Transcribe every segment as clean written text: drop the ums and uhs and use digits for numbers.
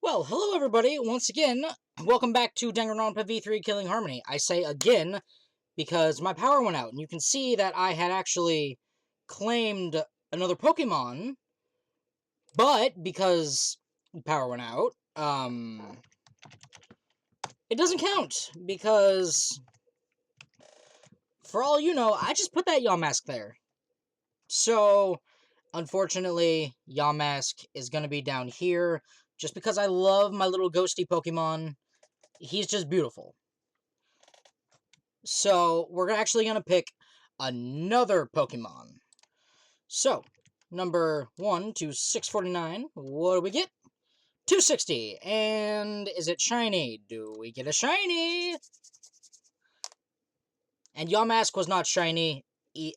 Well, hello everybody, once again, welcome back to Danganronpa V3 Killing Harmony. I say again because my power went out, and you can see that I had actually claimed another Pokemon, but because power went out, it doesn't count, because, for all you know, I just put that Yamask there. So, unfortunately, Yamask is going to be down here, just because I love my little ghosty Pokemon. He's just beautiful. So, we're actually going to pick another Pokemon. So, number 1 to 649, what do we get? 260. And is it shiny? Do we get a shiny? And Yamask was not shiny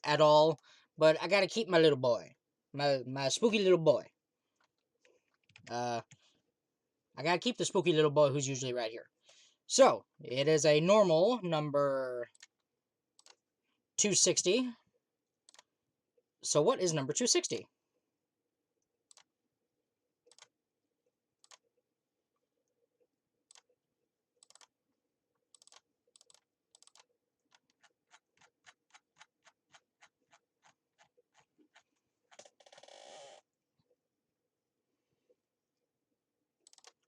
at all, but I gotta keep my little boy. My spooky little boy. I gotta keep the spooky little boy who's usually right here. So, it is a normal number 260. So what is number 260?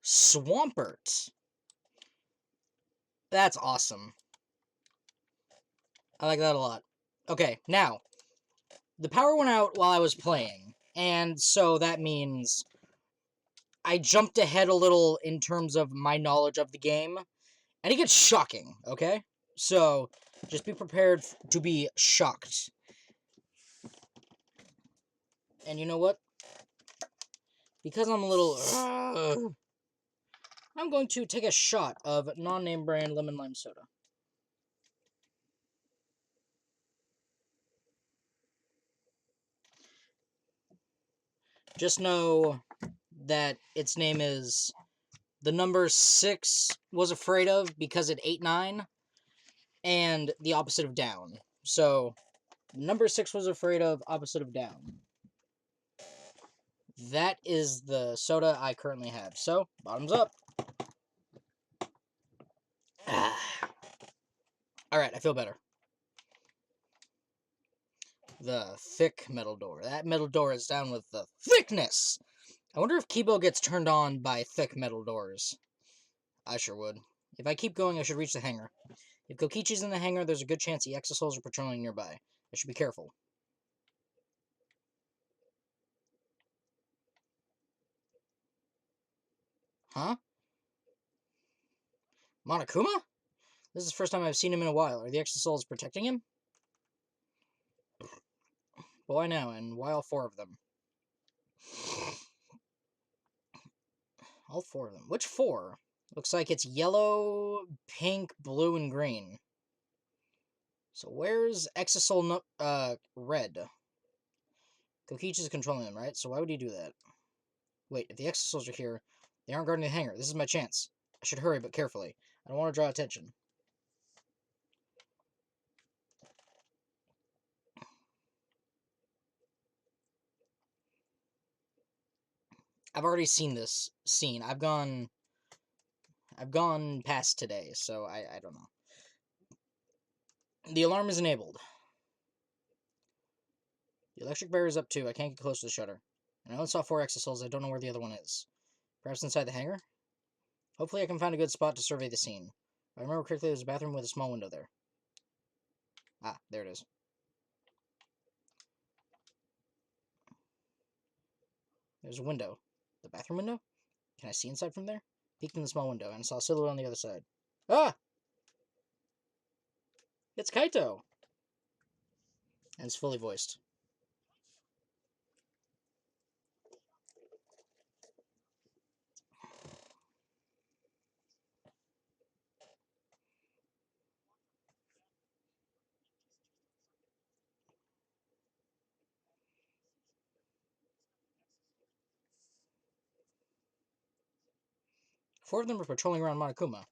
Swampert. That's awesome. I like that a lot. Okay, now, the power went out while I was playing, and so that means I jumped ahead a little in terms of my knowledge of the game, and it gets shocking, okay? So, just be prepared to be shocked. And you know what? Because I'm a little... I'm going to take a shot of non-name brand lemon lime soda. Just know that its name is the number 6 was afraid of because it ate 9, and the opposite of down. So, number 6 was afraid of, opposite of down. That is the soda I currently have. So, bottoms up. Alright, I feel better. The thick metal door. That metal door is down with the thickness! I wonder if Kibo gets turned on by thick metal doors. I sure would. If I keep going, I should reach the hangar. If Kokichi's in the hangar, there's a good chance the Exosols are patrolling nearby. I should be careful. Huh? Monokuma? This is the first time I've seen him in a while. Are the Exosols protecting him? Why now, and why all 4 of them? All 4 of them. Which 4? Looks like it's yellow, pink, blue, and green. So where's Exosol red? Kokichi's controlling them, right? So why would he do that? Wait, if the Exosols are here, they aren't guarding the hangar. This is my chance. I should hurry, but carefully. I don't want to draw attention. I've already seen this scene. I've gone past today, so I don't know. The alarm is enabled. The electric barrier is up too. I can't get close to the shutter. And I only saw 4 exosols. I don't know where the other one is. Perhaps inside the hangar? Hopefully I can find a good spot to survey the scene. If I remember correctly, there's a bathroom with a small window there. Ah, there it is. There's a window. The bathroom window? Can I see inside from there? Peeked in the small window, and I saw a silhouette on the other side. Ah! It's Kaito! And it's fully voiced. Four of them are patrolling around Monokuma.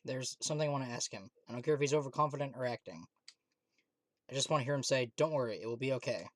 There's something I want to ask him. I don't care if he's overconfident or acting. I just want to hear him say, "Don't worry, it will be okay."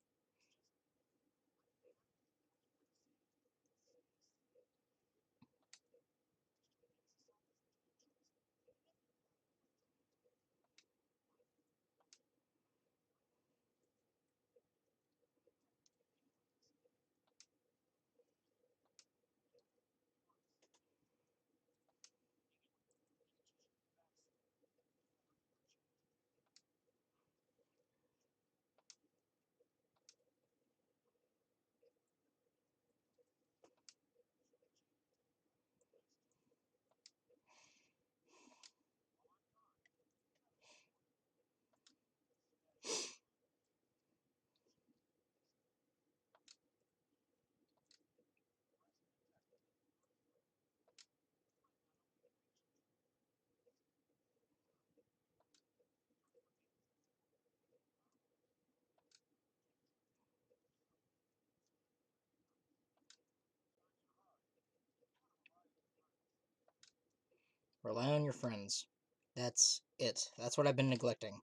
Rely on your friends. That's it. That's what I've been neglecting.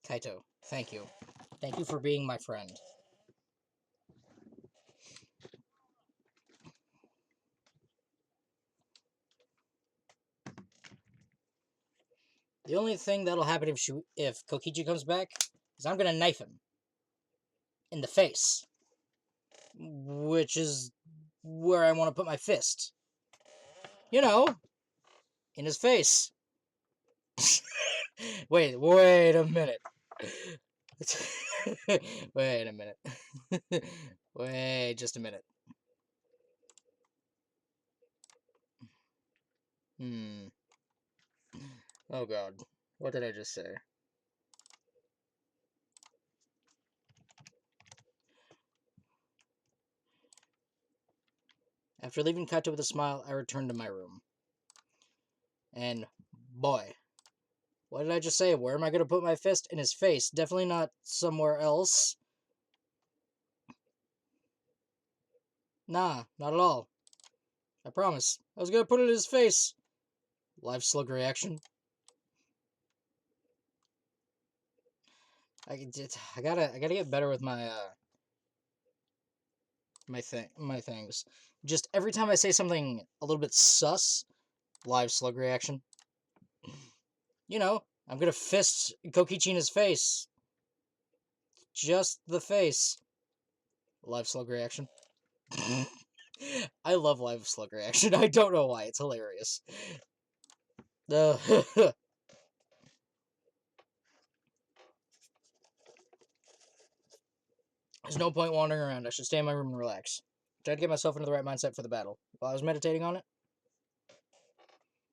Kaito, thank you. Thank you for being my friend. The only thing that'll happen if Kokichi comes back is I'm gonna knife him in the face, which is where I want to put my fist. You know, in his face. wait a minute. Wait a minute. Wait just a minute. Hmm. Oh god. What did I just say? After leaving Kaito with a smile, I returned to my room. And boy, what did I just say? Where am I going to put my fist? In his face. Definitely not somewhere else. Nah, not at all. I promise. I was going to put it in his face. Live slug reaction. I gotta get better with my things. Just every time I say something a little bit sus, live slug reaction. You know, I'm gonna fist Kokichi in his face. Just the face. Live slug reaction. I love live slug reaction. I don't know why. It's hilarious. There's no point wandering around. I should stay in my room and relax. Tried to get myself into the right mindset for the battle. While I was meditating on it,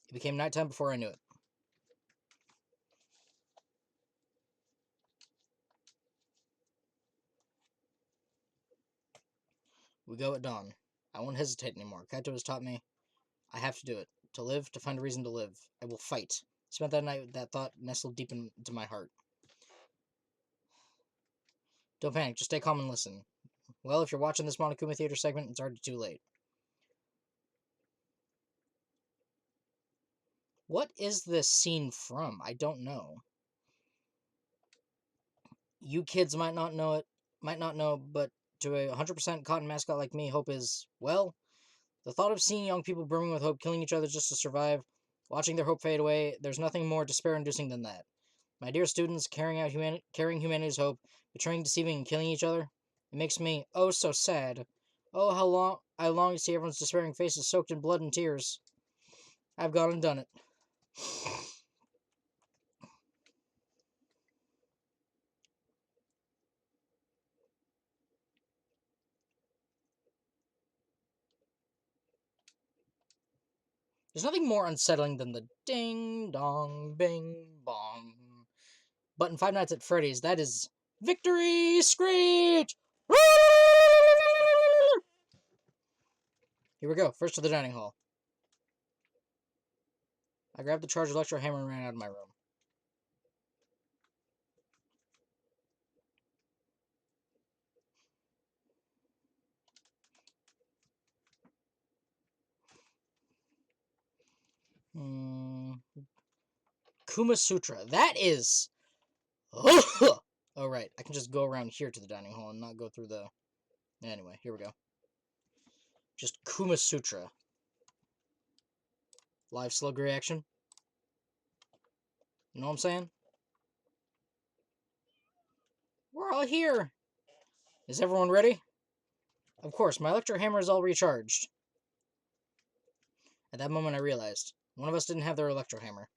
it became nighttime before I knew it. We go at dawn. I won't hesitate anymore. Kaito has taught me I have to do it. To live, to find a reason to live. I will fight. Spent that night with that thought nestled deep into my heart. Don't panic, just stay calm and listen. Well, if you're watching this Monokuma Theater segment, it's already too late. What is this scene from? I don't know. You kids might not know, but to a 100% cotton mascot like me, hope is, well, the thought of seeing young people brimming with hope, killing each other just to survive, watching their hope fade away, there's nothing more despair-inducing than that. My dear students, carrying humanity's hope, betraying, deceiving, and killing each other, it makes me, oh, so sad. Oh, how long I long to see everyone's despairing faces soaked in blood and tears. I've gone and done it. There's nothing more unsettling than the ding dong bing bong. But in Five Nights at Freddy's, that is victory screech! Here we go, first to the dining hall. I grabbed the charged electro hammer and ran out of my room. Kuma Sutra. That is... Oh, right. I can just go around here to the dining hall and not go through the... Anyway, here we go. Just Kuma Sutra. Live slug reaction. You know what I'm saying? We're all here. Is everyone ready? Of course, my electro hammer is all recharged. At that moment, I realized one of us didn't have their electro hammer.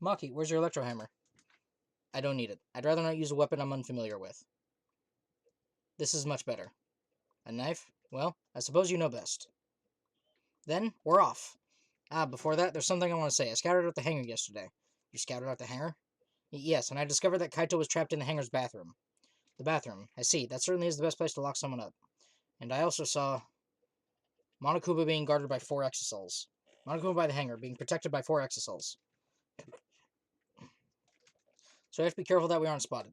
Maki, where's your electro hammer? I don't need it. I'd rather not use a weapon I'm unfamiliar with. This is much better. A knife? Well, I suppose you know best. Then, we're off. Before that, there's something I want to say. I scouted out the hangar yesterday. You scouted out the hangar? Yes, and I discovered that Kaito was trapped in the hangar's bathroom. The bathroom. I see. That certainly is the best place to lock someone up. And I also saw Monokuma being guarded by 4 exisouls. Monokuma by the hangar, being protected by 4 exisouls. So I have to be careful that we aren't spotted.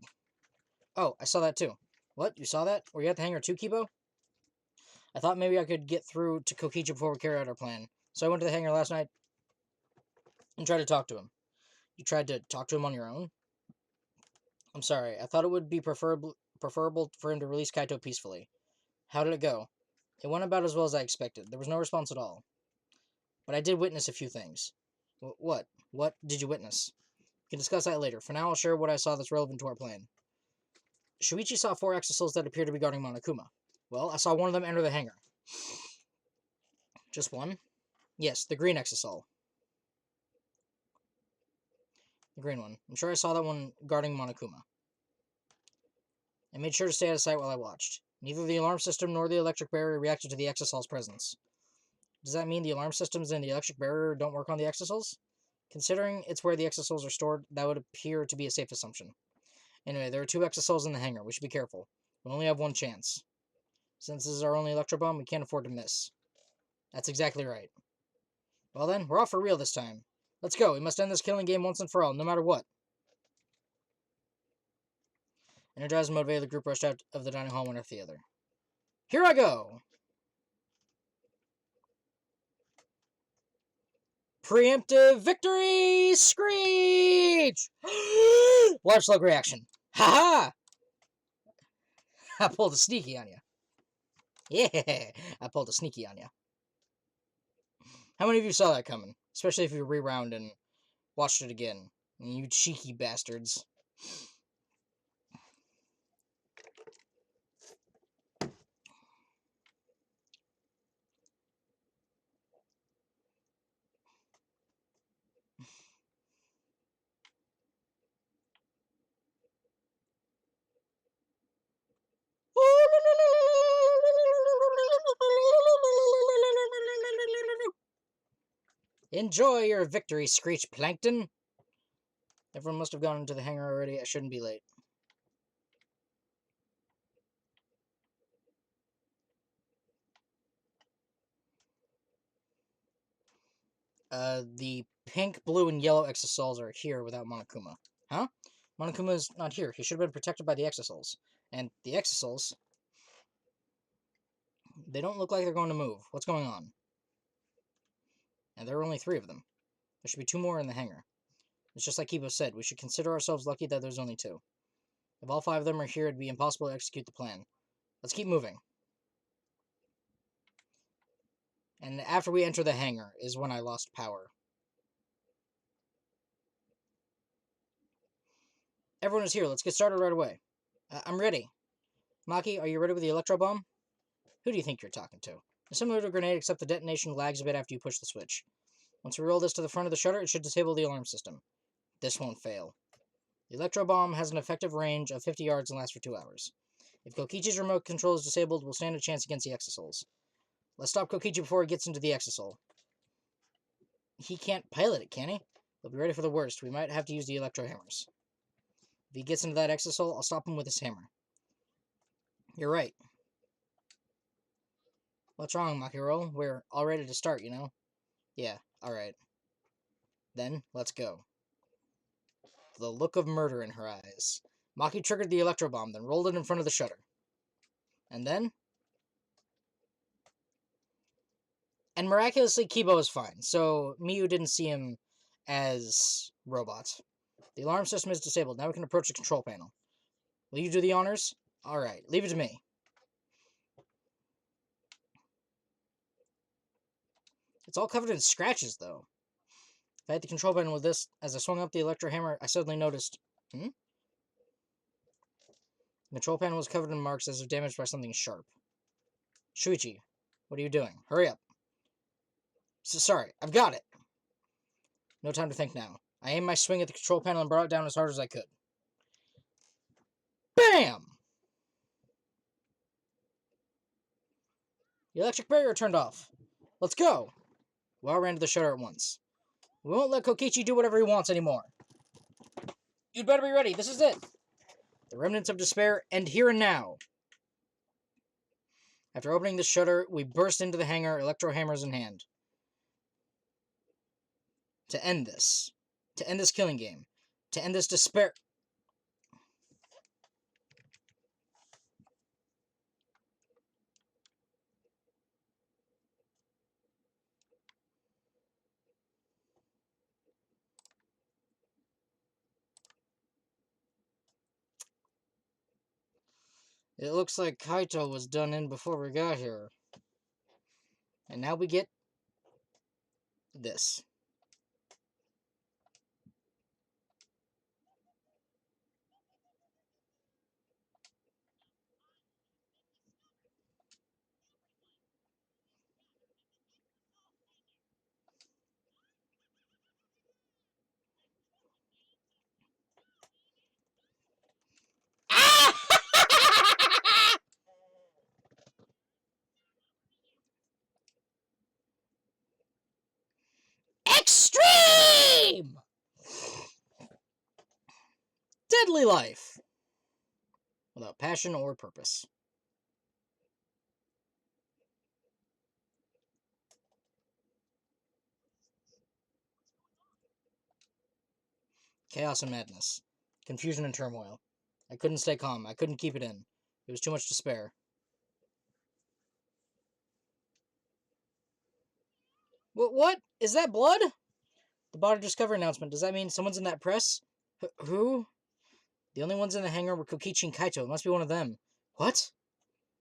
Oh, I saw that too. What? You saw that? Were you at the hangar too, Kibo? I thought maybe I could get through to Kokichi before we carry out our plan. So I went to the hangar last night and tried to talk to him. You tried to talk to him on your own? I'm sorry. I thought it would be preferable for him to release Kaito peacefully. How did it go? It went about as well as I expected. There was no response at all. But I did witness a few things. What? What did you witness? We can discuss that later. For now, I'll share what I saw that's relevant to our plan. Shuichi saw 4 exisouls that appear to be guarding Monokuma. Well, I saw one of them enter the hangar. Just one? Yes, the green exisol. The green one. I'm sure I saw that one guarding Monokuma. I made sure to stay out of sight while I watched. Neither the alarm system nor the electric barrier reacted to the exisol's presence. Does that mean the alarm systems and the electric barrier don't work on the exisals? Considering it's where the exisals are stored, that would appear to be a safe assumption. Anyway, there are 2 exisals in the hangar. We should be careful. We only have one chance. Since this is our only electro bomb, we can't afford to miss. That's exactly right. Well then, we're off for real this time. Let's go. We must end this killing game once and for all, no matter what. Energized and motivated, the group rushed out of the dining hall one after the other. Here I go! Preemptive victory screech! Large slug reaction. Ha ha! I pulled a sneaky on you. Yeah, I pulled a sneaky on you. How many of you saw that coming? Especially if you rewound and watched it again. You cheeky bastards. Enjoy your victory, Screech Plankton! Everyone must have gone into the hangar already. I shouldn't be late. The pink, blue, and yellow exisouls are here without Monokuma. Huh? Monokuma's not here. He should have been protected by the exisouls. And the exisouls... They don't look like they're going to move. What's going on? And there are only 3 of them. There should be 2 more in the hangar. It's just like Kibo said, we should consider ourselves lucky that there's only 2. If all 5 of them are here, it'd be impossible to execute the plan. Let's keep moving. And after we enter the hangar is when I lost power. Everyone is here. Let's get started right away. I'm ready. Maki, are you ready with the electro bomb? Who do you think you're talking to? It's similar to a grenade, except the detonation lags a bit after you push the switch. Once we roll this to the front of the shutter, it should disable the alarm system. This won't fail. The electro bomb has an effective range of 50 yards and lasts for 2 hours. If Kokichi's remote control is disabled, we'll stand a chance against the exisouls. Let's stop Kokichi before he gets into the exisol. He can't pilot it, can he? We'll be ready for the worst. We might have to use the electro hammers. If he gets into that exisol, I'll stop him with his hammer. You're right. What's wrong, Makiro? We're all ready to start, you know? Yeah, alright. Then, let's go. The look of murder in her eyes. Maki triggered the electro bomb, then rolled it in front of the shutter. And then... And miraculously, Kibo is fine, so Miyu didn't see him as robot. The alarm system is disabled. Now we can approach the control panel. Will you do the honors? Alright, leave it to me. It's all covered in scratches, though. If I hit the control panel with this, as I swung up the electro hammer, I suddenly noticed... The control panel was covered in marks as if damaged by something sharp. Shuichi, what are you doing? Hurry up. Sorry, I've got it. No time to think now. I aimed my swing at the control panel and brought it down as hard as I could. BAM! The electric barrier turned off. Let's go! We all ran to the shutter at once. We won't let Kokichi do whatever he wants anymore. You'd better be ready. This is it. The remnants of despair end here and now. After opening the shutter, we burst into the hangar, electro hammers in hand. To end this. To end this killing game. To end this despair... It looks like Kaito was done in before we got here. And now we get... this. Extreme! Deadly life. Without passion or purpose. Chaos and madness. Confusion and turmoil. I couldn't stay calm. I couldn't keep it in. It was too much to spare. What? Is that blood? The body discovery announcement. Does that mean someone's in that press? Who? The only ones in the hangar were Kokichi and Kaito. It must be one of them. What?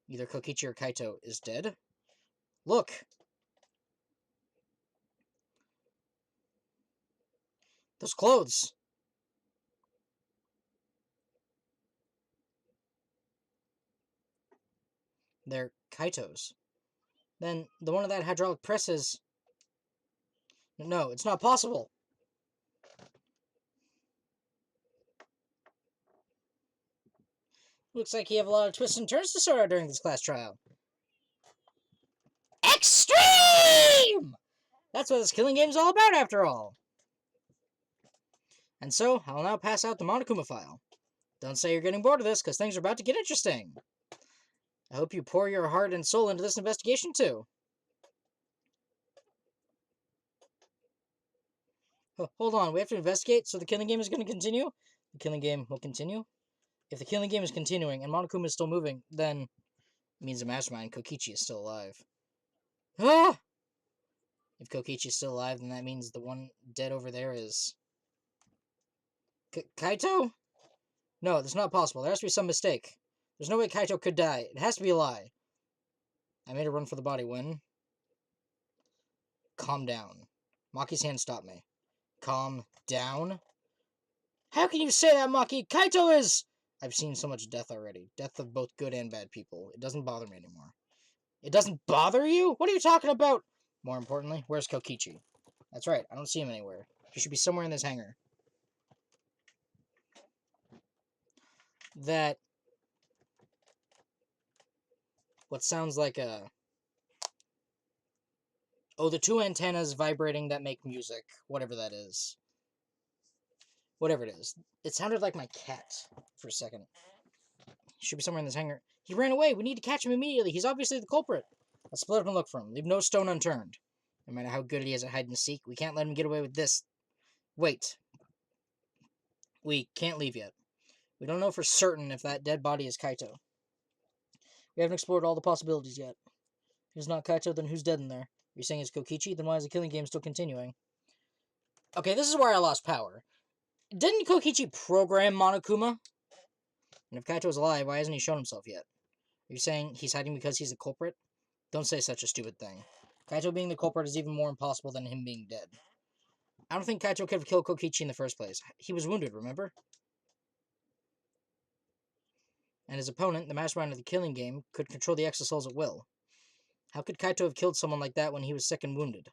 Either Kokichi or Kaito is dead? Look! Those clothes! They're Kaito's. Then the one of that hydraulic press is... No, it's not possible! Looks like you have a lot of twists and turns to sort out during this class trial. Extreme! That's what this killing game's all about, after all. And so, I'll now pass out the Monokuma file. Don't say you're getting bored of this, because things are about to get interesting. I hope you pour your heart and soul into this investigation, too. Oh, hold on, we have to investigate, so the killing game is going to continue? The killing game will continue? If the killing game is continuing, and Monokuma is still moving, then... it means the mastermind, Kokichi, is still alive. Ah! If Kokichi is still alive, then that means the one dead over there is... Kaito? No, that's not possible. There has to be some mistake. There's no way Kaito could die. It has to be a lie. I made a run for the body when... Calm down. Maki's hand stopped me. Calm down? How can you say that, Maki? Kaito is... I've seen so much death already. Death of both good and bad people. It doesn't bother me anymore. It doesn't bother you? What are you talking about? More importantly, where's Kokichi? That's right, I don't see him anywhere. He should be somewhere in this hangar. That... what sounds like a... oh, the two antennas vibrating that make music. Whatever that is. Whatever it is. It sounded like my cat for a second. He should be somewhere in this hangar. He ran away. We need to catch him immediately. He's obviously the culprit. Let's split up and look for him. Leave no stone unturned. No matter how good he is at hide and seek, we can't let him get away with this. Wait. We can't leave yet. We don't know for certain if that dead body is Kaito. We haven't explored all the possibilities yet. If it's not Kaito, then who's dead in there? You're saying it's Kokichi? Then why is the killing game still continuing? Okay, this is where I lost power. Didn't Kokichi program Monokuma? And if Kaito's alive, why hasn't he shown himself yet? Are you saying he's hiding because he's the culprit? Don't say such a stupid thing. Kaito being the culprit is even more impossible than him being dead. I don't think Kaito could have killed Kokichi in the first place. He was wounded, remember? And his opponent, the mastermind of the killing game, could control the exosouls at will. How could Kaito have killed someone like that when he was sick and wounded?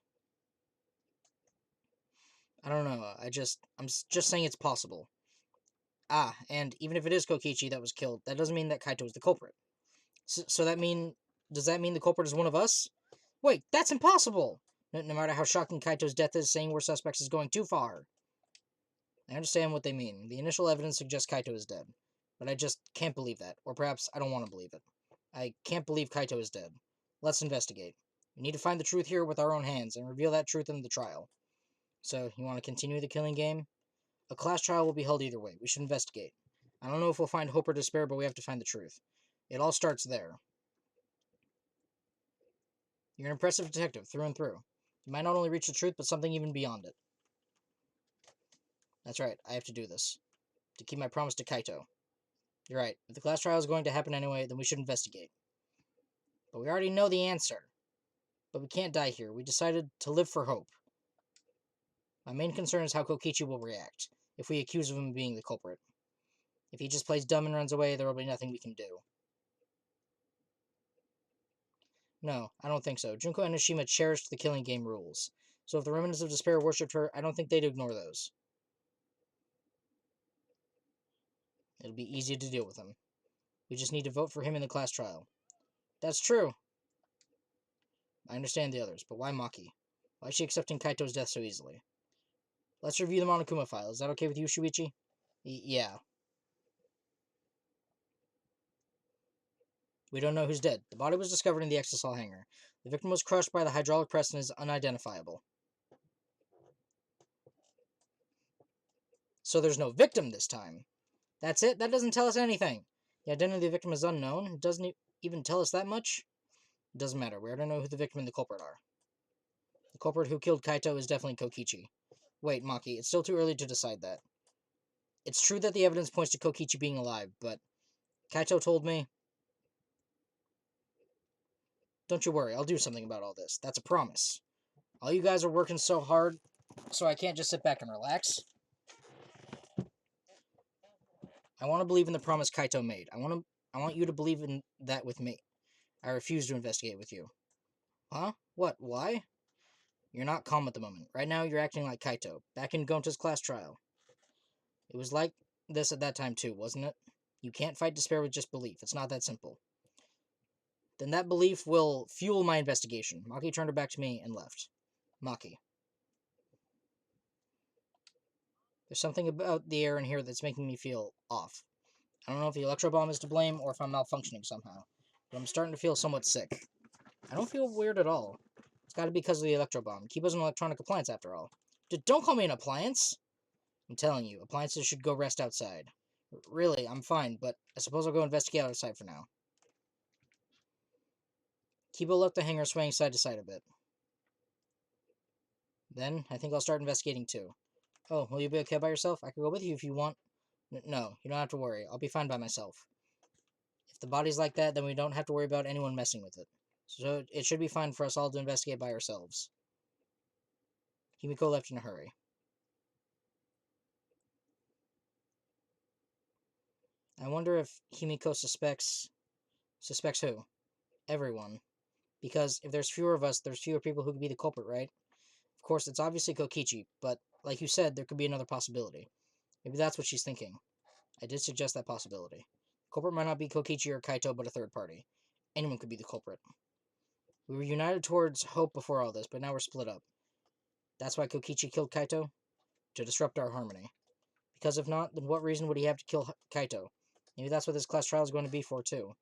I don't know. I'm just saying it's possible. Ah, and even if it is Kokichi that was killed, that doesn't mean that Kaito is the culprit. So does that mean the culprit is one of us? Wait, that's impossible! No matter how shocking Kaito's death is, saying we're suspects is going too far. I understand what they mean. The initial evidence suggests Kaito is dead. But I just can't believe that. Or perhaps I don't want to believe it. I can't believe Kaito is dead. Let's investigate. We need to find the truth here with our own hands and reveal that truth in the trial. So, you want to continue the killing game? A class trial will be held either way. We should investigate. I don't know if we'll find hope or despair, but we have to find the truth. It all starts there. You're an impressive detective, through and through. You might not only reach the truth, but something even beyond it. That's right, I have to do this. To keep my promise to Kaito. You're right. If the class trial is going to happen anyway, then we should investigate. But we already know the answer. But we can't die here. We decided to live for hope. My main concern is how Kokichi will react if we accuse him of being the culprit. If he just plays dumb and runs away, there will be nothing we can do. No, I don't think so. Junko and Enoshima cherished the killing game rules. So if the remnants of despair worshipped her, I don't think they'd ignore those. It'll be easy to deal with him. We just need to vote for him in the class trial. That's true. I understand the others, but why Maki? Why is she accepting Kaito's death so easily? Let's review the Monokuma file. Is that okay with you, Shuichi? Yeah. We don't know who's dead. The body was discovered in the exosol hangar. The victim was crushed by the hydraulic press and is unidentifiable. So there's no victim this time. That's it? That doesn't tell us anything. The identity of the victim is unknown. It doesn't even tell us that much. It doesn't matter. We already know who the victim and the culprit are. The culprit who killed Kaito is definitely Kokichi. Wait, Maki, it's still too early to decide that. It's true that the evidence points to Kokichi being alive, but Kaito told me... Don't you worry, I'll do something about all this. That's a promise. All you guys are working so hard, so I can't just sit back and relax. I want to believe in the promise Kaito made. I want you to believe in that with me. I refuse to investigate with you. Huh? What? Why? You're not calm at the moment. Right now, you're acting like Kaito, back in Gonta's class trial. It was like this at that time too, wasn't it? You can't fight despair with just belief. It's not that simple. Then that belief will fuel my investigation. Maki turned her back to me and left. Maki. There's something about the air in here that's making me feel off. I don't know if the electro bomb is to blame or if I'm malfunctioning somehow, but I'm starting to feel somewhat sick. I don't feel weird at all. It's gotta be because of the electro bomb. Kibo's an electronic appliance after all. Don't call me an appliance! I'm telling you, appliances should go rest outside. Really, I'm fine, but I suppose I'll go investigate outside for now. Kibo left the hangar swaying side to side a bit. Then, I think I'll start investigating too. Oh, will you be okay by yourself? I could go with you if you want. No, you don't have to worry. I'll be fine by myself. If the body's like that, then we don't have to worry about anyone messing with it. So it should be fine for us all to investigate by ourselves. Himiko left in a hurry. I wonder if Himiko suspects... Suspects who? Everyone. Because if there's fewer of us, there's fewer people who could be the culprit, right? Of course, it's obviously Kokichi, but like you said, there could be another possibility. Maybe that's what she's thinking. I did suggest that possibility. The culprit might not be Kokichi or Kaito, but a third party. Anyone could be the culprit. We were united towards hope before all this, but now we're split up. That's why Kokichi killed Kaito? To disrupt our harmony. Because if not, then what reason would he have to kill Kaito? Maybe that's what this class trial is going to be for, too.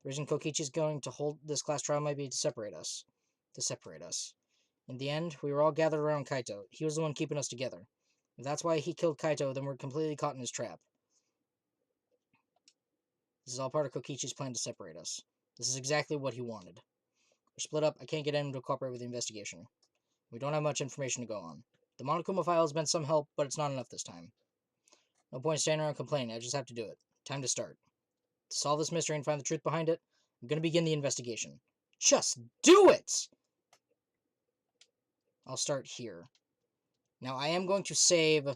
The reason Kokichi is going to hold this class trial might be to separate us. To separate us. In the end, we were all gathered around Kaito. He was the one keeping us together. If that's why he killed Kaito, then we're completely caught in his trap. This is all part of Kokichi's plan to separate us. This is exactly what he wanted. We're split up. I can't get anyone to cooperate with the investigation. We don't have much information to go on. The Monokuma file has been some help, but it's not enough this time. No point standing around complaining. I just have to do it. Time to start. To solve this mystery and find the truth behind it, I'm going to begin the investigation. Just do it! I'll start here. Now, I am going to save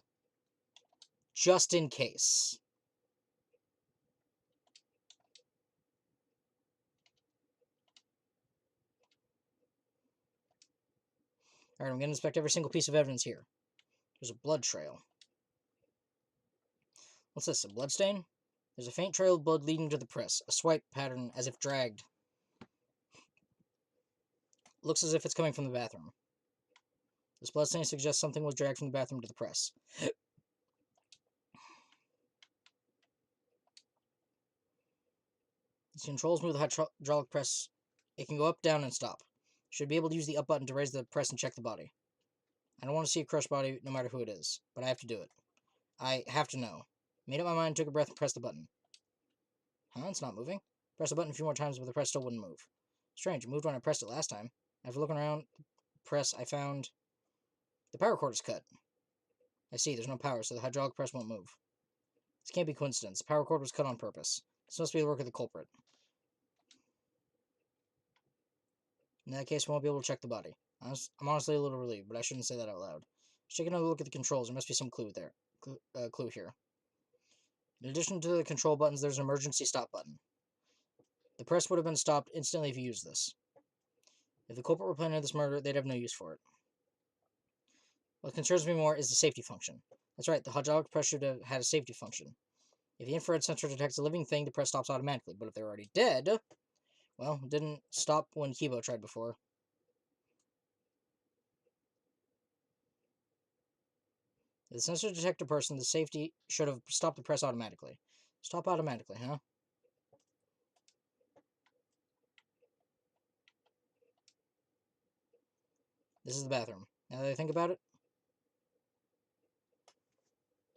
just in case. Alright, I'm going to inspect every single piece of evidence here. There's a blood trail. What's this, a blood stain? There's a faint trail of blood leading to the press. A swipe pattern as if dragged. Looks as if it's coming from the bathroom. This blood stain suggests something was dragged from the bathroom to the press. These controls move the hydraulic press. It can go up, down, and stop. Should be able to use the up button to raise the press and check the body. I don't want to see a crushed body, no matter who it is, but I have to do it. I have to know. Made up my mind, took a breath, and pressed the button. Huh? It's not moving? Pressed the button a few more times, but the press still wouldn't move. Strange, it moved when I pressed it last time. After looking around the press, I found the power cord is cut. I see, there's no power, so the hydraulic press won't move. This can't be coincidence. The power cord was cut on purpose. This must be the work of the culprit. In that case, we won't be able to check the body. I'm honestly a little relieved, but I shouldn't say that out loud. Let's take another look at the controls. There must be some clue there. Clue here. In addition to the control buttons, there's an emergency stop button. The press would have been stopped instantly if you used this. If the culprit were planning this murder, they'd have no use for it. What concerns me more is the safety function. That's right, the hydraulic press should have had a safety function. If the infrared sensor detects a living thing, the press stops automatically. But if they're already dead, well, it didn't stop when Kibo tried before. If the sensor detects a person, the safety should have stopped the press automatically. Stop automatically, huh? This is the bathroom. Now that I think about it,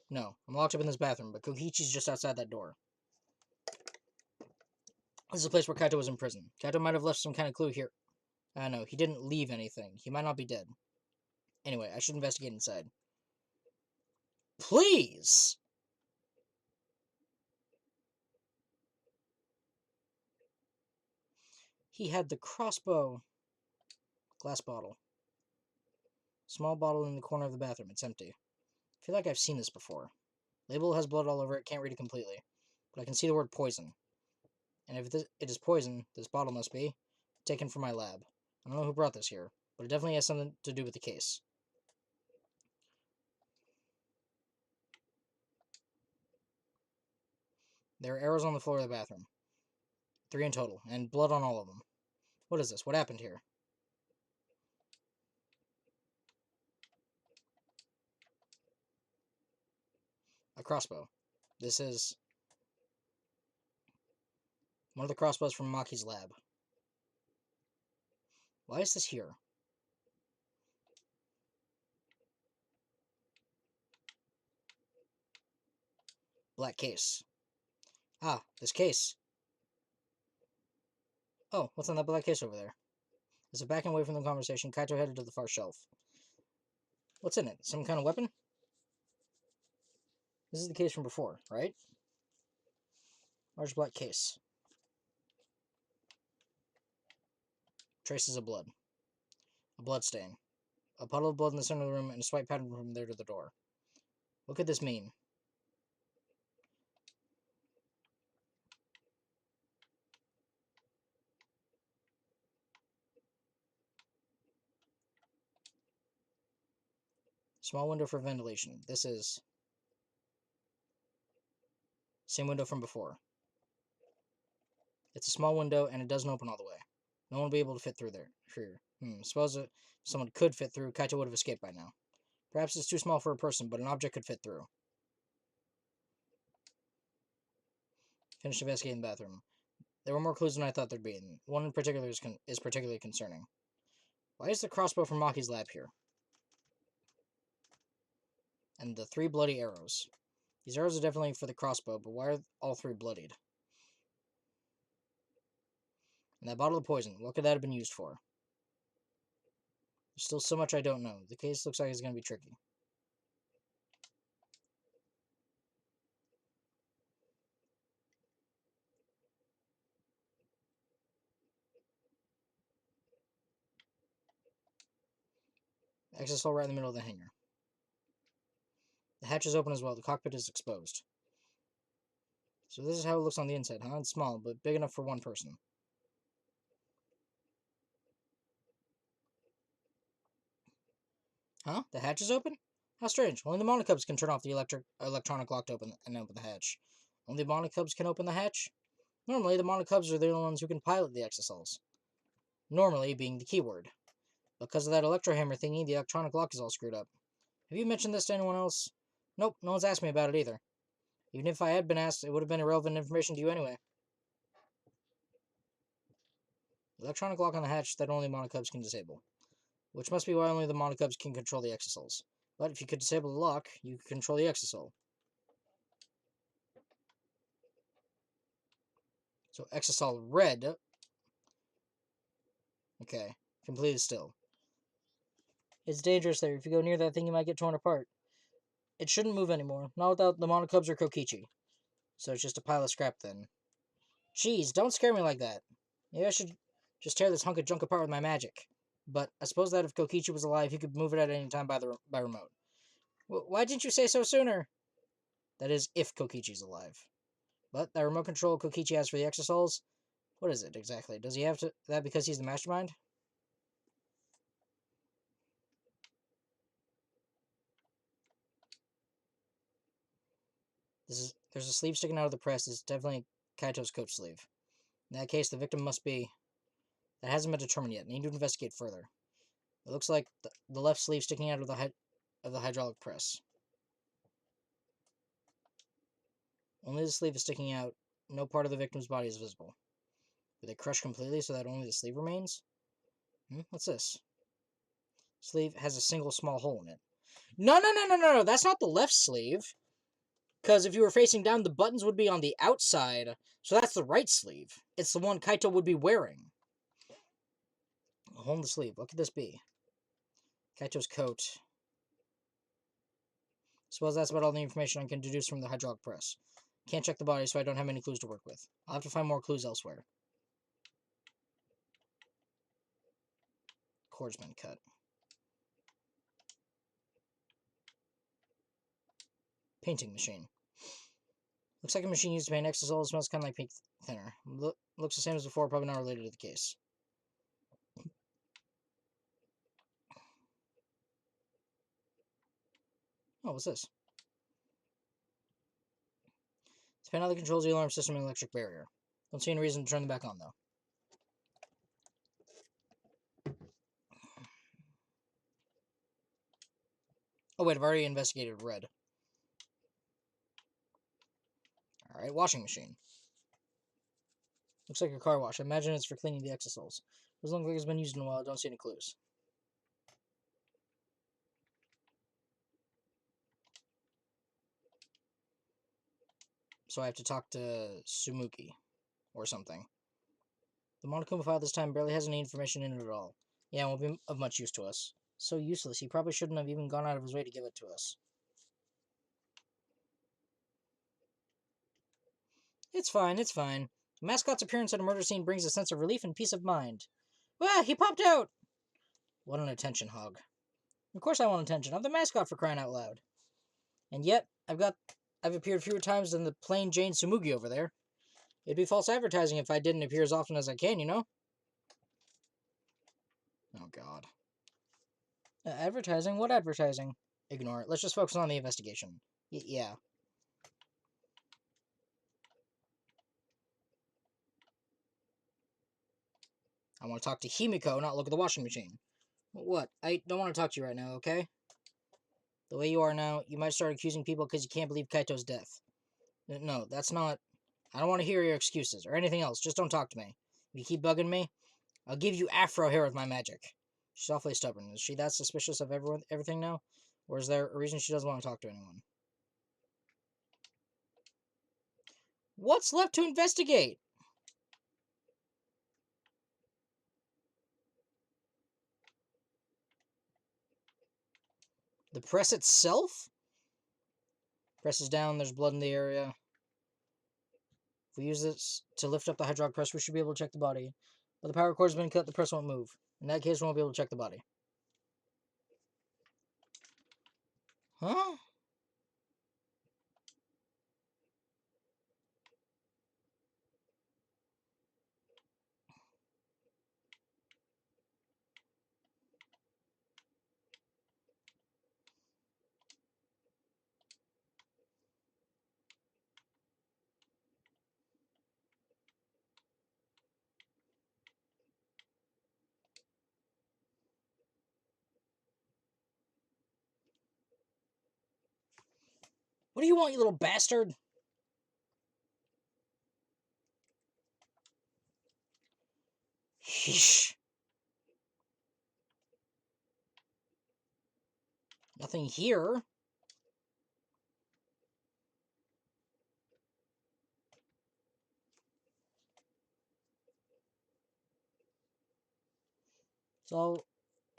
no, I'm locked up in this bathroom, but Kokichi's just outside that door. This is the place where Kaito was in prison. Kaito might have left some kind of clue here. No, he didn't leave anything. He might not be dead. Anyway, I should investigate inside. Please! He had the crossbow. Glass bottle. Small bottle in the corner of the bathroom. It's empty. I feel like I've seen this before. Label has blood all over it. Can't read it completely. But I can see the word poison. And if it is poison, this bottle must be taken from my lab. I don't know who brought this here, but it definitely has something to do with the case. There are arrows on the floor of the bathroom. 3 in total, and blood on all of them. What is this? What happened here? A crossbow. This is one of the crossbows from Maki's lab. Why is this here? Black case. Ah, this case. Oh, what's on that black case over there? As if backing away from the conversation, Kaito headed to the far shelf. What's in it? Some kind of weapon? This is the case from before, right? Large black case. Traces of blood. A blood stain. A puddle of blood in the center of the room, and a swipe pattern from there to the door. What could this mean? Small window for ventilation. This is... same window from before. It's a small window, and it doesn't open all the way. No one will be able to fit through there. Suppose if someone could fit through, Kaito would have escaped by now. Perhaps it's too small for a person, but an object could fit through. Finished investigating the bathroom. There were more clues than I thought there'd be, and one in particular is particularly concerning. Why is the crossbow from Maki's lab here? And the 3 bloody arrows. These arrows are definitely for the crossbow, but why are all 3 bloodied? And that bottle of poison, what could that have been used for? There's still so much I don't know. The case looks like it's going to be tricky. Exisal right in the middle of the hangar. The hatch is open as well. The cockpit is exposed. So this is how it looks on the inside, huh? It's small, but big enough for one person. Huh? The hatch is open? How strange. Only the monocubs can turn off the electronic lock to open the hatch. Only the monocubs can open the hatch? Normally, the monocubs are the only ones who can pilot the exisals. Normally being the keyword. Because of that electrohammer thingy, the electronic lock is all screwed up. Have you mentioned this to anyone else? Nope, no one's asked me about it either. Even if I had been asked, it would have been irrelevant information to you anyway. Electronic lock on the hatch that only monocubs can disable. Which must be why only the monocubs can control the exisals. But if you could disable the lock, you could control the exisal. So exisal red. Okay, completely still. It's dangerous there. If you go near that thing, you might get torn apart. It shouldn't move anymore. Not without the monocubs or Kokichi. So it's just a pile of scrap then. Jeez, don't scare me like that. Maybe I should just tear this hunk of junk apart with my magic. But I suppose that if Kokichi was alive, he could move it at any time by remote. Why didn't you say so sooner? That is, if Kokichi's alive. But that remote control Kokichi has for the exisouls, what is it exactly? Does he have that because he's the mastermind? There's a sleeve sticking out of the press. It's definitely Kaito's coat sleeve. In that case, the victim must be... That hasn't been determined yet. Need to investigate further. It looks like the left sleeve sticking out of the hydraulic press. Only the sleeve is sticking out. No part of the victim's body is visible. Were they crushed completely so that only the sleeve remains? What's this? Sleeve has a single small hole in it. No. That's not the left sleeve. Because if you were facing down, the buttons would be on the outside. So that's the right sleeve. It's the one Kaito would be wearing. A hole in the sleeve. What could this be? Kaito's coat. Suppose that's about all the information I can deduce from the hydraulic press. Can't check the body, so I don't have many clues to work with. I'll have to find more clues elsewhere. Cord's been cut. Painting machine. Looks like a machine used to paint exisal. It smells kind of like pink thinner. Looks the same as before, probably not related to the case. Oh, what's this? It's panel that controls the alarm system and electric barrier. Don't see any reason to turn them back on, though. Oh, wait, I've already investigated red. Alright, washing machine. Looks like a car wash. I imagine it's for cleaning the exisals. Doesn't look like it's been used in a while. I don't see any clues. So I have to talk to Sumuki. Or something. The Monokuma file this time barely has any information in it at all. Yeah, it won't be of much use to us. So useless, he probably shouldn't have even gone out of his way to give it to us. It's fine, it's fine. The mascot's appearance at a murder scene brings a sense of relief and peace of mind. Ah, he popped out! What an attention hog. Of course I want attention. I'm the mascot, for crying out loud. And yet, I've appeared fewer times than the plain Jane Sumugi over there. It'd be false advertising if I didn't appear as often as I can, you know? Oh, God. Advertising? What advertising? Ignore it. Let's just focus on the investigation. Yeah. I want to talk to Himiko, not look at the washing machine. What? I don't want to talk to you right now, okay? The way you are now, you might start accusing people because you can't believe Kaito's death. No, that's not... I don't want to hear your excuses, or anything else. Just don't talk to me. If you keep bugging me, I'll give you afro hair with my magic. She's awfully stubborn. Is she that suspicious of everything now? Or is there a reason she doesn't want to talk to anyone? What's left to investigate? The press itself? Presses down, there's blood in the area. If we use this to lift up the hydraulic press, we should be able to check the body. But the power cord's been cut, the press won't move. In that case, we won't be able to check the body. Huh? What do you want, you little bastard? Yeesh. Nothing here. So,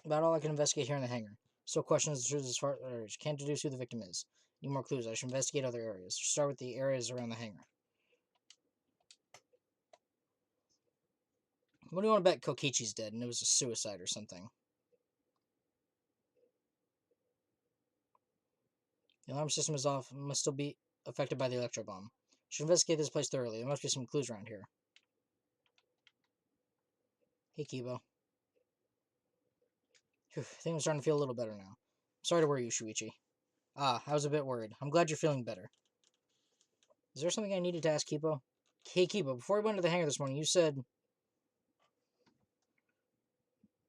about all I can investigate here in the hangar. Still questions the truth as far as can't deduce who the victim is. Need more clues. I should investigate other areas. Start with the areas around the hangar. What do you want to bet Kokichi's dead and it was a suicide or something? The alarm system is off and must still be affected by the electro bomb. Should investigate this place thoroughly. There must be some clues around here. Hey, Kibo. Phew, I think I'm starting to feel a little better now. Sorry to worry you, Shuichi. Ah, I was a bit worried. I'm glad you're feeling better. Is there something I needed to ask Kibo? Hey, Kibo, before we went to the hangar this morning, you said...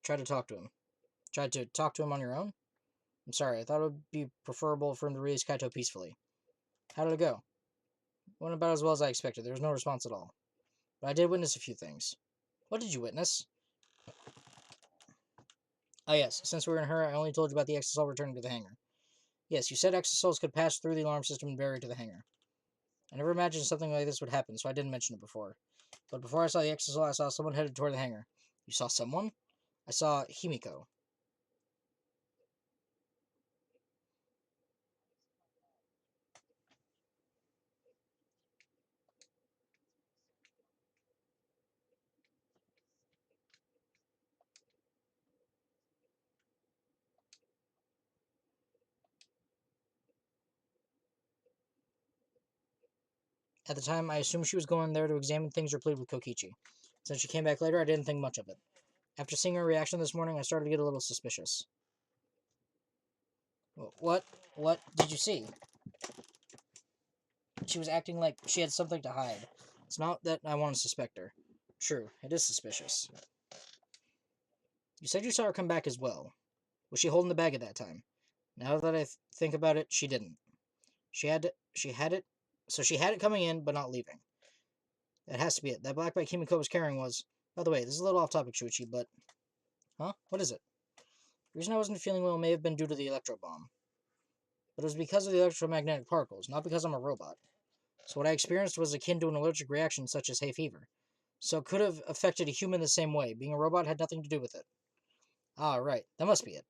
Try to talk to him. Tried to talk to him on your own? I'm sorry, I thought it would be preferable for him to release Kaito peacefully. How did it go? Went about as well as I expected. There was no response at all. But I did witness a few things. What did you witness? Ah, yes. Since we were in a hurry, I only told you about the exosol returning to the hangar. Yes, you said exosols could pass through the alarm system and bury to the hangar. I never imagined something like this would happen, so I didn't mention it before. But before I saw the exosol, I saw someone headed toward the hangar. You saw someone? I saw Himiko. At the time, I assumed she was going there to examine things or plead with Kokichi. Since she came back later, I didn't think much of it. After seeing her reaction this morning, I started to get a little suspicious. What? What did you see? She was acting like she had something to hide. It's not that I want to suspect her. True, it is suspicious. You said you saw her come back as well. Was she holding the bag at that time? Now that I think about it, she didn't. She had it coming in, but not leaving. That has to be it. That black bag Kimiko was carrying was... By the way, this is a little off topic, Shuichi, but... Huh? What is it? The reason I wasn't feeling well may have been due to the electro bomb. But it was because of the electromagnetic particles, not because I'm a robot. So what I experienced was akin to an allergic reaction such as hay fever. So it could have affected a human the same way. Being a robot had nothing to do with it. Ah, right. That must be it.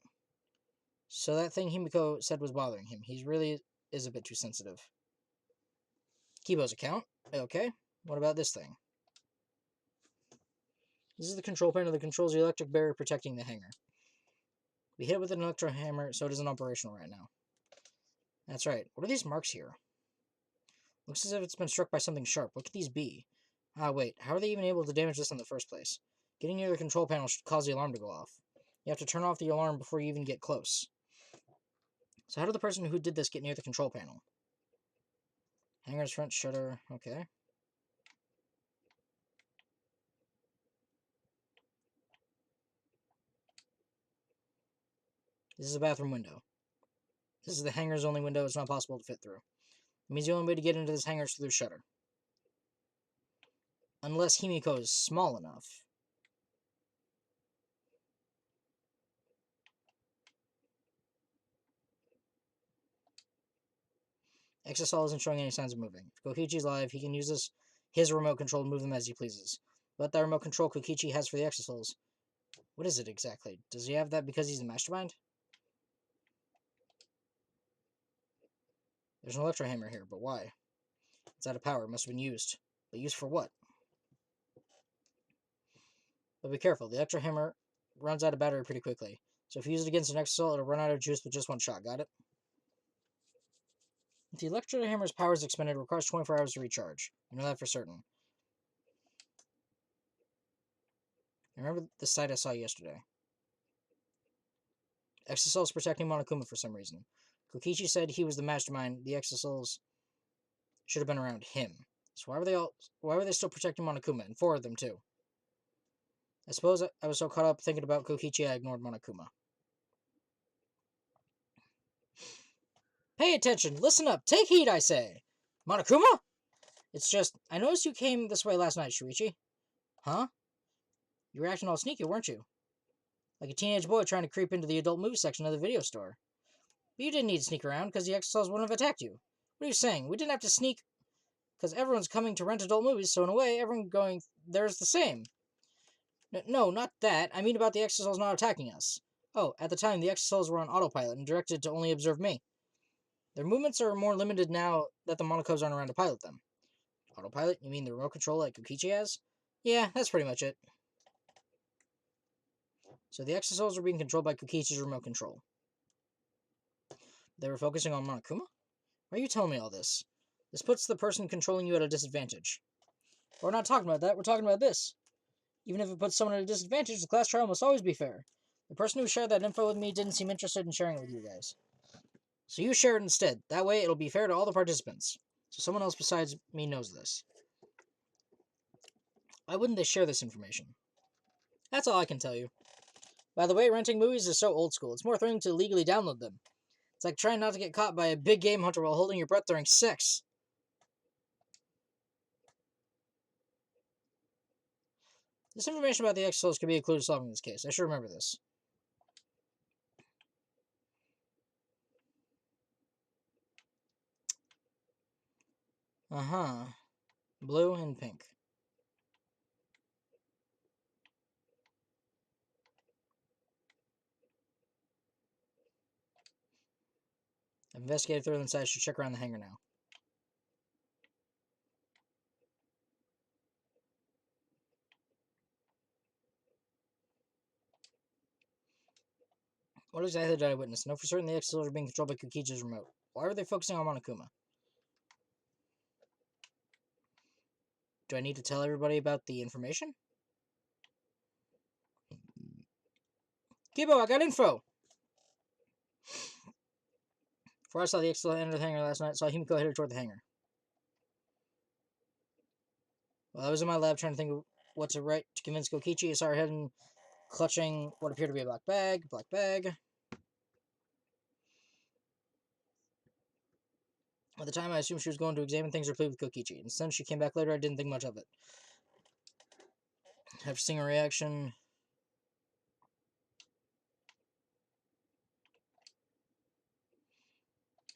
So that thing Himiko said was bothering him. He really is a bit too sensitive. Kibo's account? Okay. What about this thing? This is the control panel that controls the electric barrier protecting the hangar. We hit it with an electro hammer, so it isn't operational right now. That's right. What are these marks here? Looks as if it's been struck by something sharp. What could these be? Ah, wait. How are they even able to damage this in the first place? Getting near the control panel should cause the alarm to go off. You have to turn off the alarm before you even get close. So how did the person who did this get near the control panel? Hangar's front shutter. Okay. This is a bathroom window. This is the hangar's only window it's not possible to fit through. It means the only way to get into this hangar is through the shutter. Unless Himiko is small enough. Exosol isn't showing any signs of moving. If Kokichi's live, he can use his remote control to move them as he pleases. But that remote control Kokichi has for the exosols, what is it exactly? Does he have that because he's the mastermind? There's an electro hammer here, but why? It's out of power. It must have been used. But used for what? But be careful. The electro hammer runs out of battery pretty quickly. So if you use it against an exisal, it'll run out of juice with just one shot. Got it? If the electro hammer's power is expended, it requires 24 hours to recharge. You know that for certain. I remember the site I saw yesterday. Exisal is protecting Monokuma for some reason. Kokichi said he was the mastermind. The Exisals should have been around him. So why were they still protecting Monokuma? And 4 of them too. I suppose I was so caught up thinking about Kokichi I ignored Monokuma. Pay attention! Listen up! Take heed, I say! Monokuma? It's just, I noticed you came this way last night, Shuichi. Huh? You were acting all sneaky, weren't you? Like a teenage boy trying to creep into the adult movie section of the video store. But you didn't need to sneak around, because the Exisals wouldn't have attacked you. What are you saying? We didn't have to sneak, because everyone's coming to rent adult movies, so in a way, everyone going there's the same. No, not that. I mean about the Exisals not attacking us. Oh, at the time, the Exisals were on autopilot and directed to only observe me. Their movements are more limited now that the Monokos aren't around to pilot them. Autopilot? You mean the remote control like Kokichi has? Yeah, that's pretty much it. So the Exisals were being controlled by Kokichi's remote control. They were focusing on Monokuma? Why are you telling me all this? This puts the person controlling you at a disadvantage. But we're not talking about that, we're talking about this. Even if it puts someone at a disadvantage, the class trial must always be fair. The person who shared that info with me didn't seem interested in sharing it with you guys. So you share it instead. That way it'll be fair to all the participants. So someone else besides me knows this. Why wouldn't they share this information? That's all I can tell you. By the way, renting movies is so old school. It's more thrilling to legally download them. It's like trying not to get caught by a big game hunter while holding your breath during sex. This information about the Exisals could be a clue to solving this case. I should remember this. Uh-huh. Blue and pink. I've investigated further inside. I should check around the hangar now. What exactly did I witness? I know for certain the Exisals are being controlled by Kokichi's remote. Why were they focusing on Monokuma? Do I need to tell everybody about the information? Kibo, I got info! Before I saw the Exisal enter the hangar last night, I saw Himiko headed toward the hangar. While I was in my lab trying to think of what to write to convince Kokichi, I saw her head clutching what appeared to be a black bag. At the time, I assumed she was going to examine things or plead with Kokichi. Instead, she came back later. I didn't think much of it. After seeing her reaction...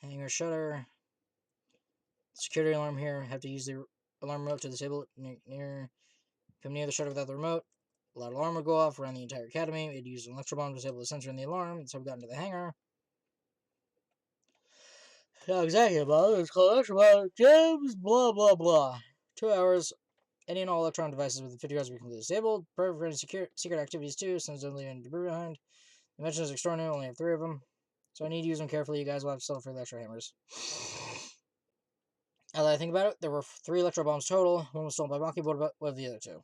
Hangar shutter. Security alarm here. Have to use the alarm remote to disable it. Come near the shutter without the remote. A loud alarm would go off around the entire academy. It used an electro bomb to disable the sensor in the alarm. That's how we got into the hangar. Not exactly about it's called electro bomb. James, blah, blah, blah. 2 hours. Any and all electronic devices within 50 yards will be completely disabled. Perfect for any secret activities too, since don't leave any debris behind. Dimensions extraordinary, only have 3 of them. So I need to use them carefully. You guys will have to settle for the electro hammers. Now that I think about it, there were 3 electro bombs total. One was stolen by Maki, but what of the other 2?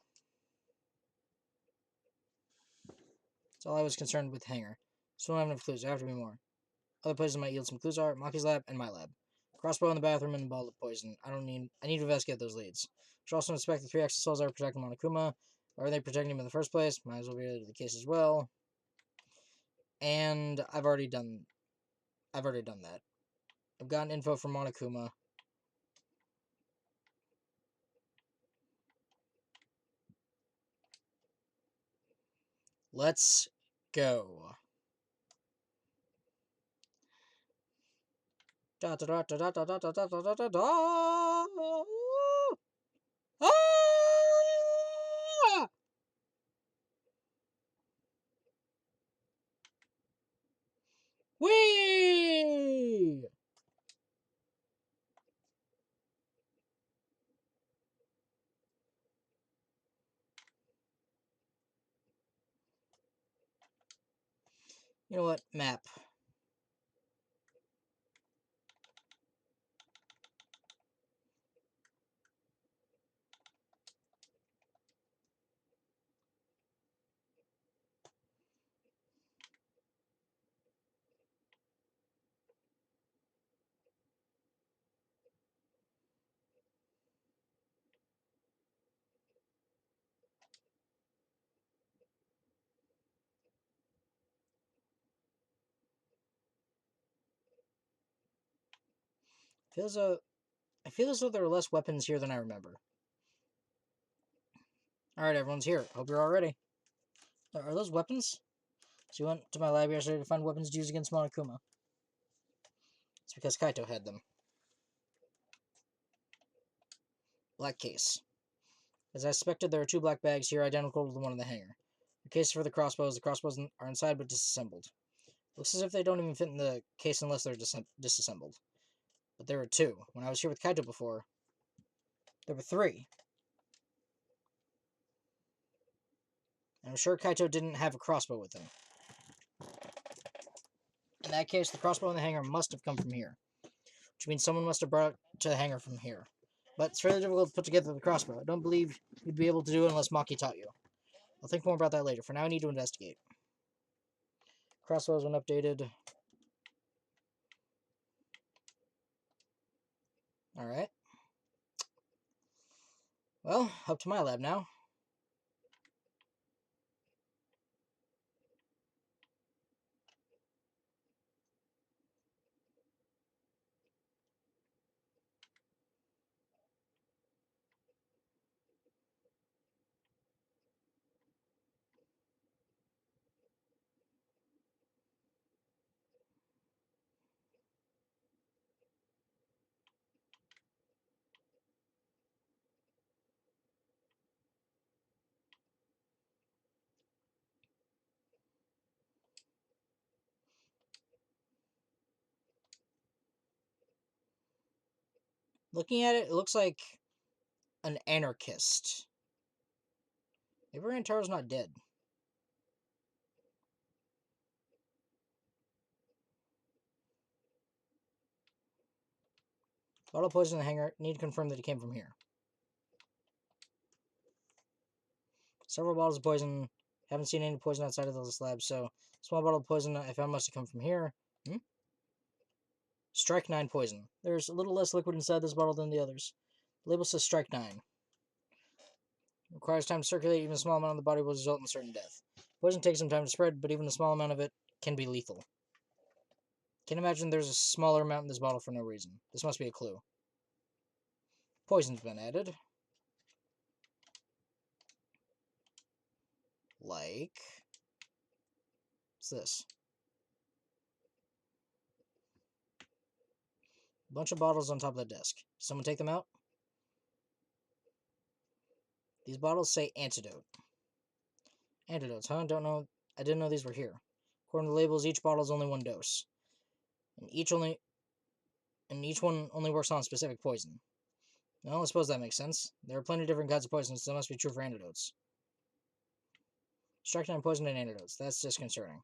That's all I was concerned with hangar. So I don't have enough clues. There have to be more. Other places might yield some clues are Maki's lab and my lab. Crossbow in the bathroom and the ball of poison. I need to investigate those leads. Should also inspect the 3 Exisals that are protecting Monokuma. Or are they protecting him in the first place? Might as well be related to the case as well. And I've already done that. I've gotten info from Monokuma. Let's go. Da da da da da da da da da da da da. Ah! Whee! You know what? Map. I feel as though there are less weapons here than I remember. Alright, everyone's here. Hope you're all ready. Are those weapons? So you went to my lab yesterday to find weapons to use against Monokuma. It's because Kaito had them. Black case. As I suspected, there are 2 black bags here identical to the one in the hangar. The case for the crossbows are inside but disassembled. Looks as if they don't even fit in the case unless they're disassembled. But there are 2. When I was here with Kaito before, there were 3. And I'm sure Kaito didn't have a crossbow with him. In that case, the crossbow in the hangar must have come from here, which means someone must have brought it to the hangar from here. But it's fairly difficult to put together the crossbow. I don't believe you'd be able to do it unless Maki taught you. I'll think more about that later. For now, I need to investigate. Crossbow has been updated. Alright. Well, up to my lab now. Looking at it, it looks like an anarchist. Maybe Rantaro's not dead. Bottle of poison in the hangar. Need to confirm that it came from here. Several bottles of poison. Haven't seen any poison outside of this lab, so small bottle of poison I found must have come from here. Strike 9 poison. There's a little less liquid inside this bottle than the others. The label says Strike 9. Requires time to circulate. Even a small amount of the body will result in certain death. Poison takes some time to spread, but even a small amount of it can be lethal. Can't imagine there's a smaller amount in this bottle for no reason. This must be a clue. Poison's been added. Like... what's this? A bunch of bottles on top of the desk. Someone take them out? These bottles say antidote. Antidotes, huh? Don't know. I didn't know these were here. According to the labels, each bottle is only 1 dose. And each one only works on a specific poison. Well, I suppose that makes sense. There are plenty of different kinds of poisons, so that must be true for antidotes. Strike 9 poison and antidotes. That's disconcerting.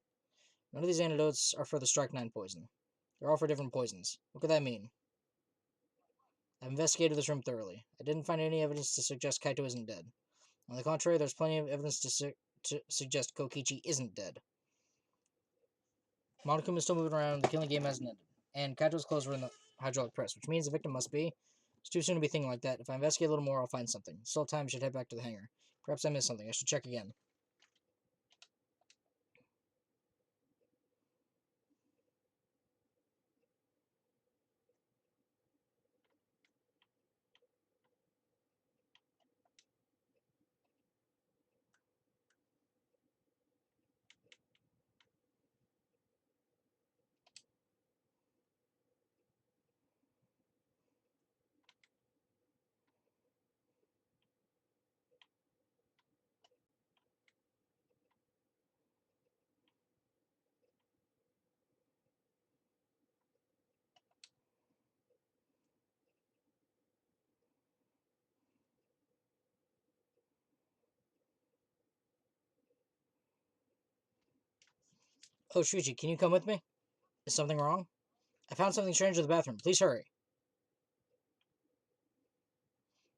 None of these antidotes are for the Strike 9 poison. They're all for different poisons. What could that mean? I've investigated this room thoroughly. I didn't find any evidence to suggest Kaito isn't dead. On the contrary, there's plenty of evidence to suggest Kokichi isn't dead. Monokuma is still moving around, the killing game hasn't ended. And Kaito's clothes were in the hydraulic press, which means the victim must be. It's too soon to be thinking like that. If I investigate a little more, I'll find something. Still time, I should head back to the hangar. Perhaps I missed something. I should check again. Oh, Shuichi, can you come with me? Is something wrong? I found something strange in the bathroom. Please hurry.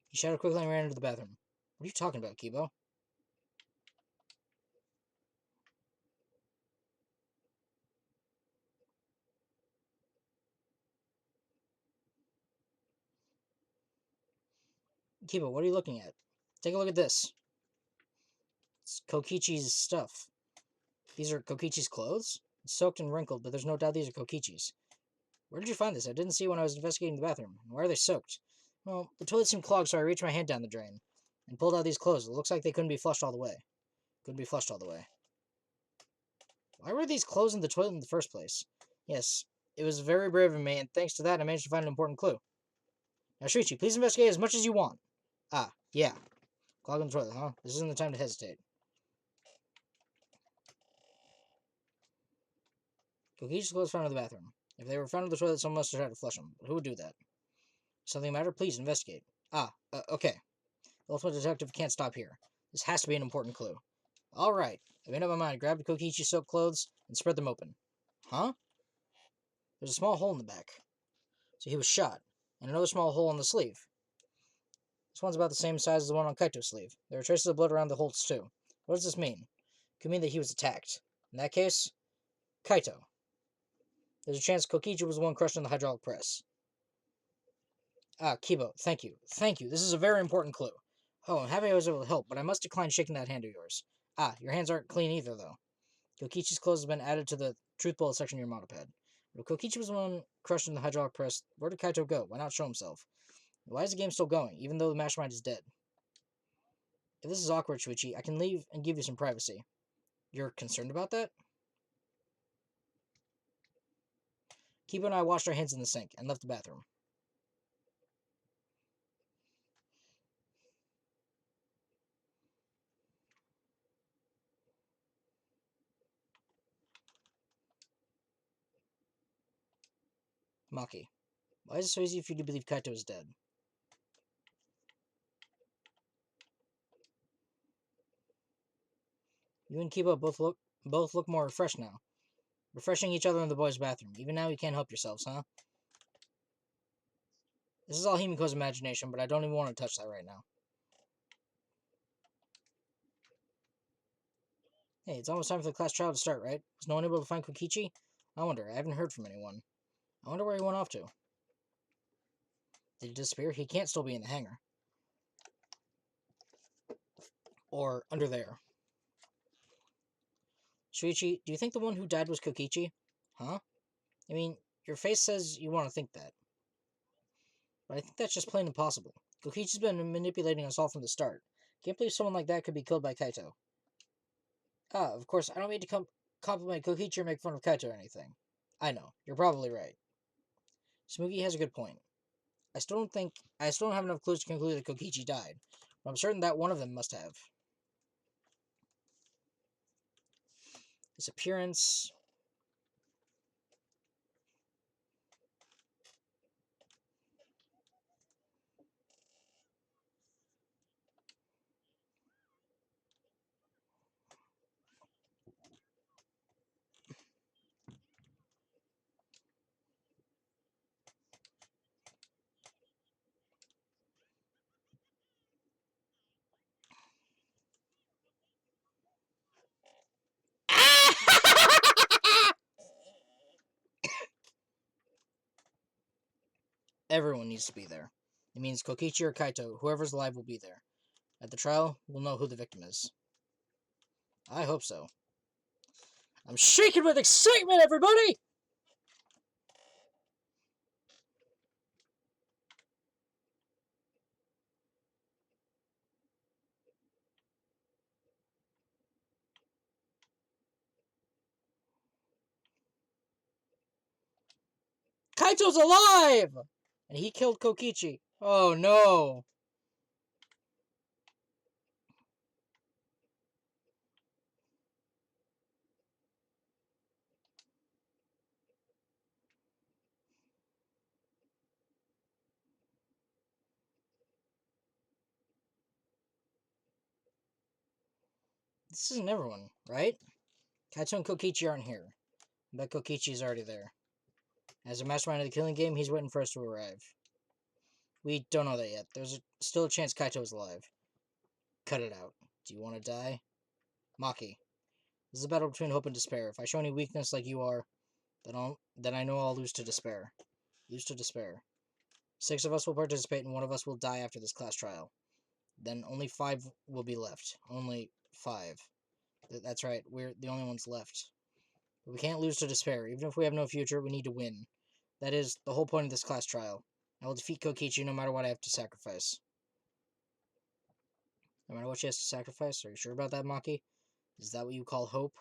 He shouted quickly and ran into the bathroom. What are you talking about, Kibo? Kibo, what are you looking at? Take a look at this. It's Kokichi's stuff. These are Kokichi's clothes? It's soaked and wrinkled, but there's no doubt these are Kokichi's. Where did you find this? I didn't see when I was investigating the bathroom. Why are they soaked? Well, the toilet seemed clogged, so I reached my hand down the drain and pulled out these clothes. It looks like they couldn't be flushed all the way. Couldn't be flushed all the way. Why were these clothes in the toilet in the first place? Yes, it was very brave of me, and thanks to that, I managed to find an important clue. Now, Shuichi, please investigate as much as you want. Ah, yeah. Clog in the toilet, huh? This isn't the time to hesitate. Kokichi's clothes found in the bathroom. If they were found in the toilet, someone must have tried to flush them. But who would do that? Something matter? Please investigate. Okay. The ultimate detective can't stop here. This has to be an important clue. Alright. I made up my mind. Grabbed Kokichi's soaked clothes and spread them open. Huh? There's a small hole in the back. So he was shot. And another small hole in the sleeve. This one's about the same size as the one on Kaito's sleeve. There are traces of blood around the holes, too. What does this mean? It could mean that he was attacked. In that case, Kaito. There's a chance Kokichi was the one crushed in the hydraulic press. Ah, Kibo, thank you. Thank you. This is a very important clue. Oh, I'm happy I was able to help, but I must decline shaking that hand of yours. Ah, your hands aren't clean either, though. Kokichi's clothes have been added to the truth bullet section of your model pad. If Kokichi was the one crushed in the hydraulic press, where did Kaito go? Why not show himself? Why is the game still going, even though the mastermind is dead? If this is awkward, Shuichi, I can leave and give you some privacy. You're concerned about that? Kibo and I washed our hands in the sink and left the bathroom. Maki, why is it so easy for you to believe Kaito is dead? You and Kibo both look more refreshed now. Refreshing each other in the boys' bathroom. Even now you can't help yourselves, huh? This is all Himiko's imagination, but I don't even want to touch that right now. Hey, it's almost time for the class trial to start, right? Was no one able to find Kokichi? I wonder. I haven't heard from anyone. I wonder where he went off to. Did he disappear? He can't still be in the hangar. Or under there. Shuichi, do you think the one who died was Kokichi? Huh? I mean, your face says you want to think that. But I think that's just plain impossible. Kokichi's been manipulating us all from the start. Can't believe someone like that could be killed by Kaito. Ah, of course, I don't mean to compliment Kokichi or make fun of Kaito or anything. I know, you're probably right. Smoogie has a good point. I still don't have enough clues to conclude that Kokichi died, but I'm certain that one of them must have. His appearance. Everyone needs to be there. It means Kokichi or Kaito, whoever's alive will be there. At the trial, we'll know who the victim is. I hope so. I'm shaking with excitement, everybody! Kaito's alive! And he killed Kokichi. Oh no! This isn't everyone, right? Kaito and Kokichi aren't here. Bet Kokichi's already there. As a mastermind of the killing game, he's waiting for us to arrive. We don't know that yet. There's still a chance Kaito is alive. Cut it out. Do you want to die? Maki. This is a battle between hope and despair. If I show any weakness like you are, then I know I'll lose to despair. Lose to despair. 6 of us will participate and 1 of us will die after this class trial. Then only 5 will be left. Only 5. That's right, we're the only ones left. But we can't lose to despair. Even if we have no future, we need to win. That is the whole point of this class trial. I will defeat Kokichi no matter what I have to sacrifice. No matter what she has to sacrifice? Are you sure about that, Maki? Is that what you call hope?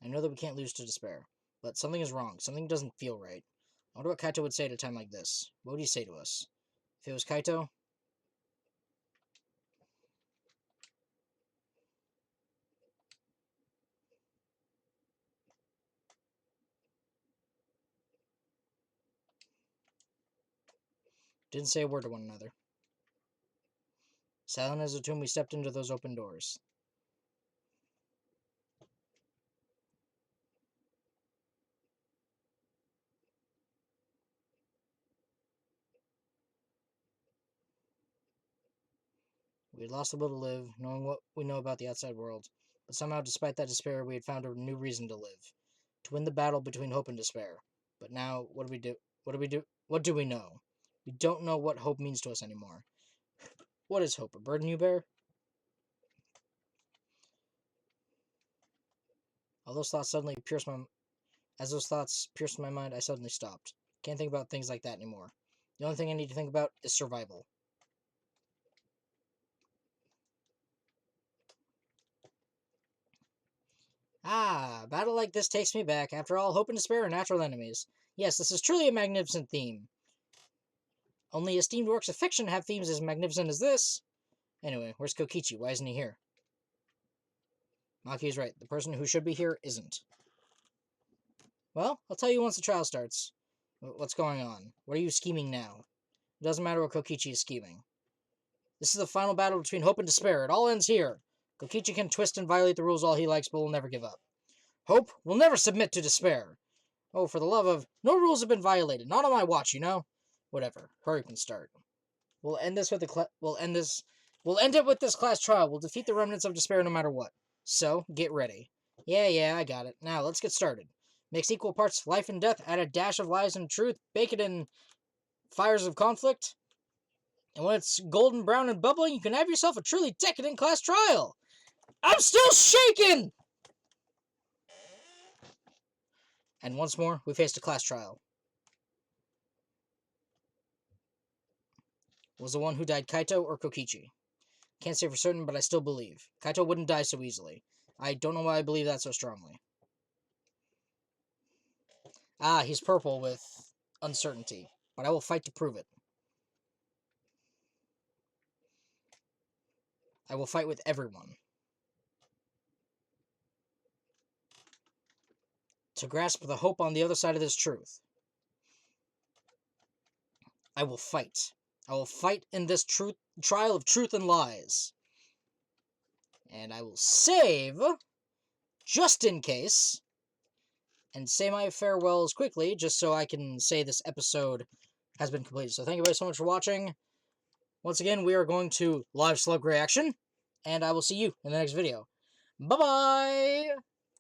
I know that we can't lose to despair, but something is wrong. Something doesn't feel right. I wonder what Kaito would say at a time like this. What would he say to us? If it was Kaito... Didn't say a word to one another. Silent as a tomb, we stepped into those open doors. We had lost the will to live, knowing what we know about the outside world. But somehow, despite that despair, we had found a new reason to live. To win the battle between hope and despair. But now, what do we do? What do we do? What do we know? We don't know what hope means to us anymore. What is hope? A burden you bear? As those thoughts pierced my mind, I suddenly stopped. Can't think about things like that anymore. The only thing I need to think about is survival. Ah, a battle like this takes me back. After all, hope and despair are natural enemies. Yes, this is truly a magnificent theme. Only esteemed works of fiction have themes as magnificent as this. Anyway, where's Kokichi? Why isn't he here? Maki is right. The person who should be here isn't. Well, I'll tell you once the trial starts. What's going on? What are you scheming now? It doesn't matter what Kokichi is scheming. This is the final battle between hope and despair. It all ends here. Kokichi can twist and violate the rules all he likes, but will never give up. Hope will never submit to despair. Oh, for the love of... No rules have been violated. Not on my watch, you know? Whatever. Hurry up and start. We'll end it with this class trial. We'll defeat the remnants of despair no matter what. So, get ready. Yeah, I got it. Now, let's get started. Mix equal parts life and death, add a dash of lies and truth, bake it in fires of conflict. And when it's golden brown and bubbling, you can have yourself a truly decadent class trial. I'm still shaking! And once more, we faced a class trial. Was the one who died Kaito or Kokichi? Can't say for certain, but I still believe. Kaito wouldn't die so easily. I don't know why I believe that so strongly. Ah, he's purple with uncertainty, but I will fight to prove it. I will fight with everyone. To grasp the hope on the other side of this truth. I will fight. I will fight in this trial of truth and lies. And I will save, just in case, and say my farewells quickly, just so I can say this episode has been completed. So thank you guys so much for watching. Once again, we are going to live slug reaction, and I will see you in the next video. Bye-bye!